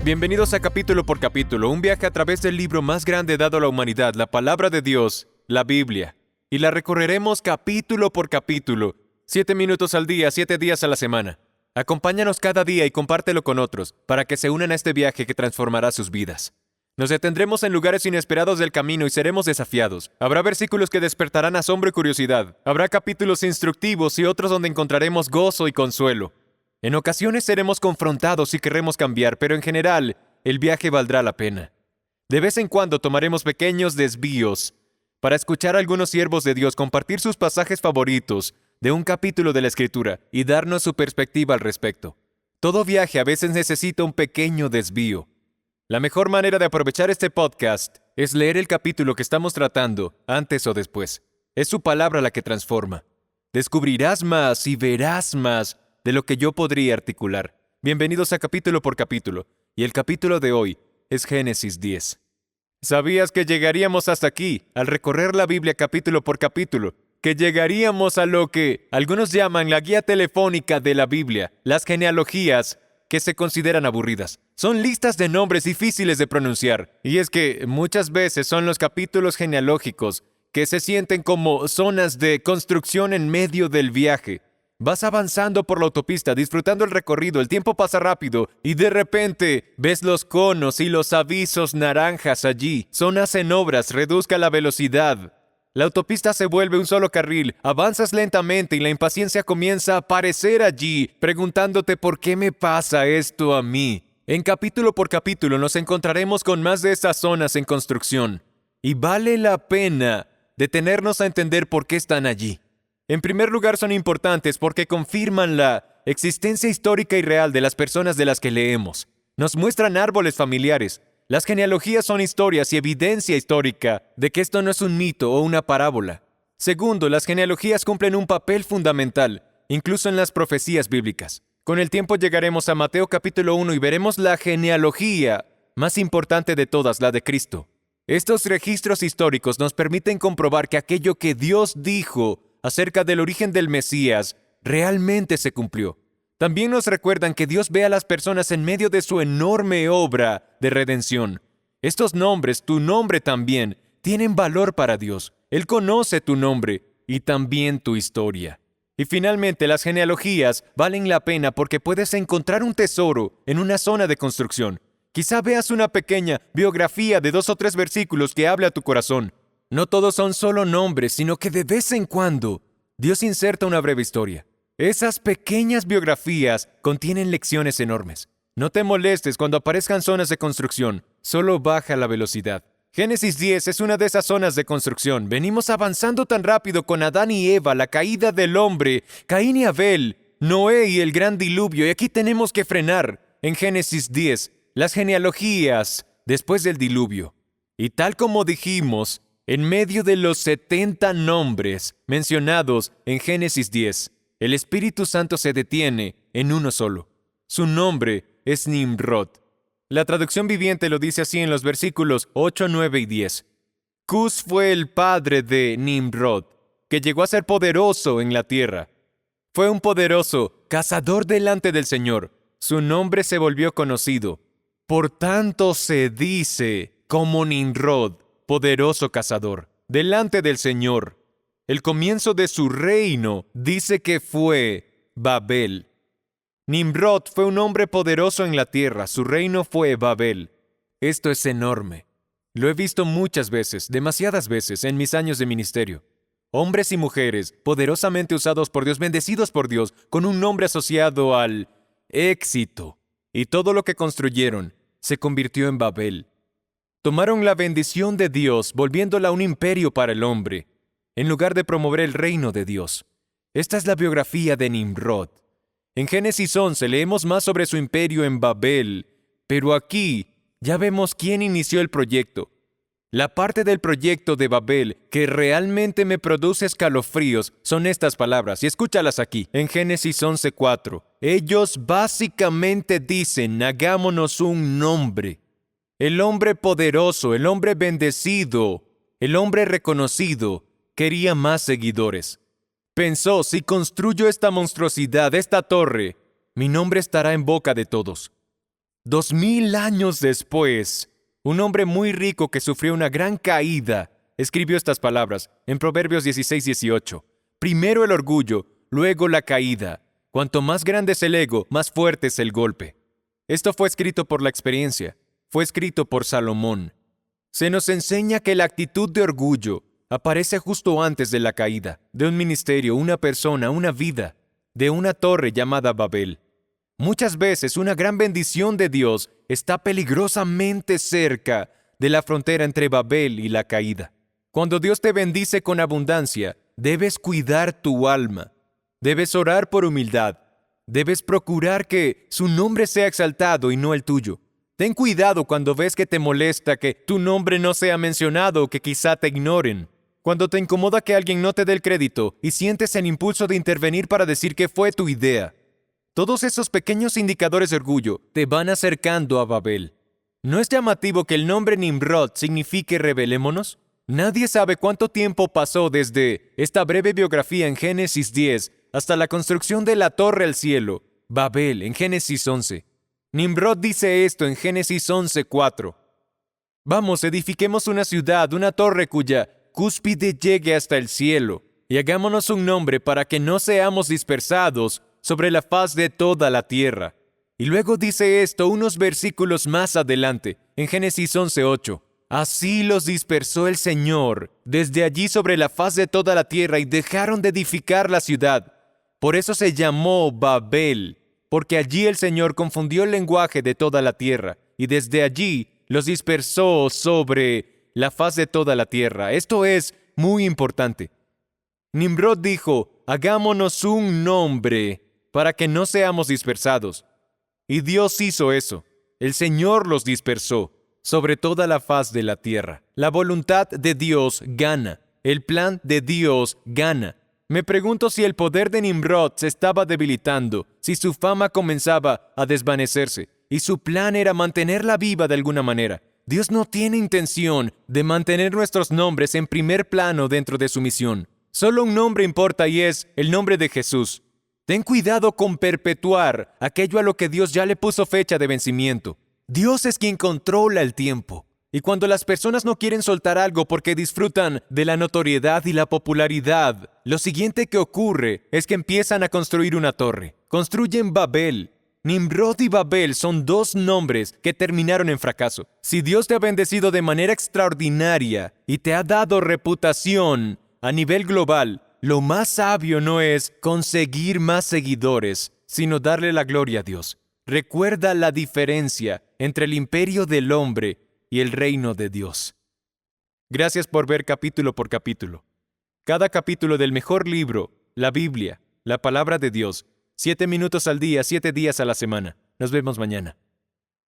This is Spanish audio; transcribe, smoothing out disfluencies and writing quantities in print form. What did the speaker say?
Bienvenidos a Capítulo por Capítulo, un viaje a través del libro más grande dado a la humanidad, la Palabra de Dios, la Biblia. Y la recorreremos capítulo por capítulo, 7 minutos al día, 7 días a la semana. Acompáñanos cada día y compártelo con otros, para que se unan a este viaje que transformará sus vidas. Nos detendremos en lugares inesperados del camino y seremos desafiados. Habrá versículos que despertarán asombro y curiosidad. Habrá capítulos instructivos y otros donde encontraremos gozo y consuelo. En ocasiones seremos confrontados y querremos cambiar, pero en general, el viaje valdrá la pena. De vez en cuando tomaremos pequeños desvíos para escuchar a algunos siervos de Dios compartir sus pasajes favoritos de un capítulo de la Escritura y darnos su perspectiva al respecto. Todo viaje a veces necesita un pequeño desvío. La mejor manera de aprovechar este podcast es leer el capítulo que estamos tratando antes o después. Es su palabra la que transforma. Descubrirás más y verás más de lo que yo podría articular. Bienvenidos a Capítulo por Capítulo, y el capítulo de hoy es Génesis 10. ¿Sabías que llegaríamos hasta aquí, al recorrer la Biblia capítulo por capítulo? Que llegaríamos a lo que algunos llaman la guía telefónica de la Biblia, las genealogías que se consideran aburridas. Son listas de nombres difíciles de pronunciar, y es que muchas veces son los capítulos genealógicos que se sienten como zonas de construcción en medio del viaje. Vas avanzando por la autopista, disfrutando el recorrido, el tiempo pasa rápido y de repente ves los conos y los avisos naranjas allí. Zonas en obras, reduzca la velocidad. La autopista se vuelve un solo carril, avanzas lentamente y la impaciencia comienza a aparecer allí, preguntándote ¿por qué me pasa esto a mí? En capítulo por capítulo nos encontraremos con más de estas zonas en construcción y vale la pena detenernos a entender por qué están allí. En primer lugar, son importantes porque confirman la existencia histórica y real de las personas de las que leemos. Nos muestran árboles familiares. Las genealogías son historias y evidencia histórica de que esto no es un mito o una parábola. Segundo, las genealogías cumplen un papel fundamental, incluso en las profecías bíblicas. Con el tiempo llegaremos a Mateo capítulo 1 y veremos la genealogía más importante de todas, la de Cristo. Estos registros históricos nos permiten comprobar que aquello que Dios dijo acerca del origen del Mesías realmente se cumplió. También nos recuerdan que Dios ve a las personas en medio de su enorme obra de redención. Estos nombres, tu nombre también, tienen valor para Dios. Él conoce tu nombre y también tu historia. Y finalmente, las genealogías valen la pena porque puedes encontrar un tesoro en una zona de construcción. Quizá veas una pequeña biografía de 2 o 3 versículos que hable a tu corazón. No todos son solo nombres, sino que de vez en cuando Dios inserta una breve historia. Esas pequeñas biografías contienen lecciones enormes. No te molestes cuando aparezcan zonas de construcción, solo baja la velocidad. Génesis 10 es una de esas zonas de construcción. Venimos avanzando tan rápido con Adán y Eva, la caída del hombre, Caín y Abel, Noé y el gran diluvio, y aquí tenemos que frenar. En Génesis 10, las genealogías después del diluvio. Y tal como dijimos, en medio de los 70 nombres mencionados en Génesis 10, el Espíritu Santo se detiene en uno solo. Su nombre es Nimrod. La traducción viviente lo dice así en los versículos 8, 9 y 10. Cus fue el padre de Nimrod, que llegó a ser poderoso en la tierra. Fue un poderoso cazador delante del Señor. Su nombre se volvió conocido. Por tanto se dice como Nimrod, poderoso cazador, delante del Señor. El comienzo de su reino dice que fue Babel. Nimrod fue un hombre poderoso en la tierra, su reino fue Babel. Esto es enorme. Lo he visto muchas veces, demasiadas veces, en mis años de ministerio. Hombres y mujeres poderosamente usados por Dios, bendecidos por Dios, con un nombre asociado al éxito. Y todo lo que construyeron se convirtió en Babel. Tomaron la bendición de Dios, volviéndola un imperio para el hombre, en lugar de promover el reino de Dios. Esta es la biografía de Nimrod. En Génesis 11 leemos más sobre su imperio en Babel, pero aquí ya vemos quién inició el proyecto. La parte del proyecto de Babel que realmente me produce escalofríos son estas palabras, y escúchalas aquí, en Génesis 11:4. Ellos básicamente dicen, hagámonos un nombre. El hombre poderoso, el hombre bendecido, el hombre reconocido, quería más seguidores. Pensó, si construyo esta monstruosidad, esta torre, mi nombre estará en boca de todos. 2000 años después, un hombre muy rico que sufrió una gran caída escribió estas palabras en Proverbios 16:18. Primero el orgullo, luego la caída. Cuanto más grande es el ego, más fuerte es el golpe. Esto fue escrito por la experiencia. Fue escrito por Salomón. Se nos enseña que la actitud de orgullo aparece justo antes de la caída, de un ministerio, una persona, una vida, de una torre llamada Babel. Muchas veces una gran bendición de Dios está peligrosamente cerca de la frontera entre Babel y la caída. Cuando Dios te bendice con abundancia, debes cuidar tu alma. Debes orar por humildad. Debes procurar que su nombre sea exaltado y no el tuyo. Ten cuidado cuando ves que te molesta que tu nombre no sea mencionado o que quizá te ignoren. Cuando te incomoda que alguien no te dé el crédito y sientes el impulso de intervenir para decir que fue tu idea. Todos esos pequeños indicadores de orgullo te van acercando a Babel. ¿No es llamativo que el nombre Nimrod signifique rebelémonos? Nadie sabe cuánto tiempo pasó desde esta breve biografía en Génesis 10 hasta la construcción de la torre al cielo, Babel, en Génesis 11. Nimrod dice esto en Génesis 11:4. Vamos, edifiquemos una ciudad, una torre cuya cúspide llegue hasta el cielo, y hagámonos un nombre para que no seamos dispersados sobre la faz de toda la tierra. Y luego dice esto unos versículos más adelante, en Génesis 11:8. Así los dispersó el Señor desde allí sobre la faz de toda la tierra y dejaron de edificar la ciudad. Por eso se llamó Babel, porque allí el Señor confundió el lenguaje de toda la tierra y desde allí los dispersó sobre la faz de toda la tierra. Esto es muy importante. Nimrod dijo, hagámonos un nombre para que no seamos dispersados. Y Dios hizo eso. El Señor los dispersó sobre toda la faz de la tierra. La voluntad de Dios gana. El plan de Dios gana. Me pregunto si el poder de Nimrod se estaba debilitando, si su fama comenzaba a desvanecerse, y su plan era mantenerla viva de alguna manera. Dios no tiene intención de mantener nuestros nombres en primer plano dentro de su misión. Solo un nombre importa y es el nombre de Jesús. Ten cuidado con perpetuar aquello a lo que Dios ya le puso fecha de vencimiento. Dios es quien controla el tiempo. Y cuando las personas no quieren soltar algo porque disfrutan de la notoriedad y la popularidad, lo siguiente que ocurre es que empiezan a construir una torre. Construyen Babel. Nimrod y Babel son dos nombres que terminaron en fracaso. Si Dios te ha bendecido de manera extraordinaria y te ha dado reputación a nivel global, lo más sabio no es conseguir más seguidores, sino darle la gloria a Dios. Recuerda la diferencia entre el imperio del hombre y el reino de Dios. Gracias por ver capítulo por capítulo. Cada capítulo del mejor libro, la Biblia, la palabra de Dios, 7 minutos al día, 7 días a la semana. Nos vemos mañana.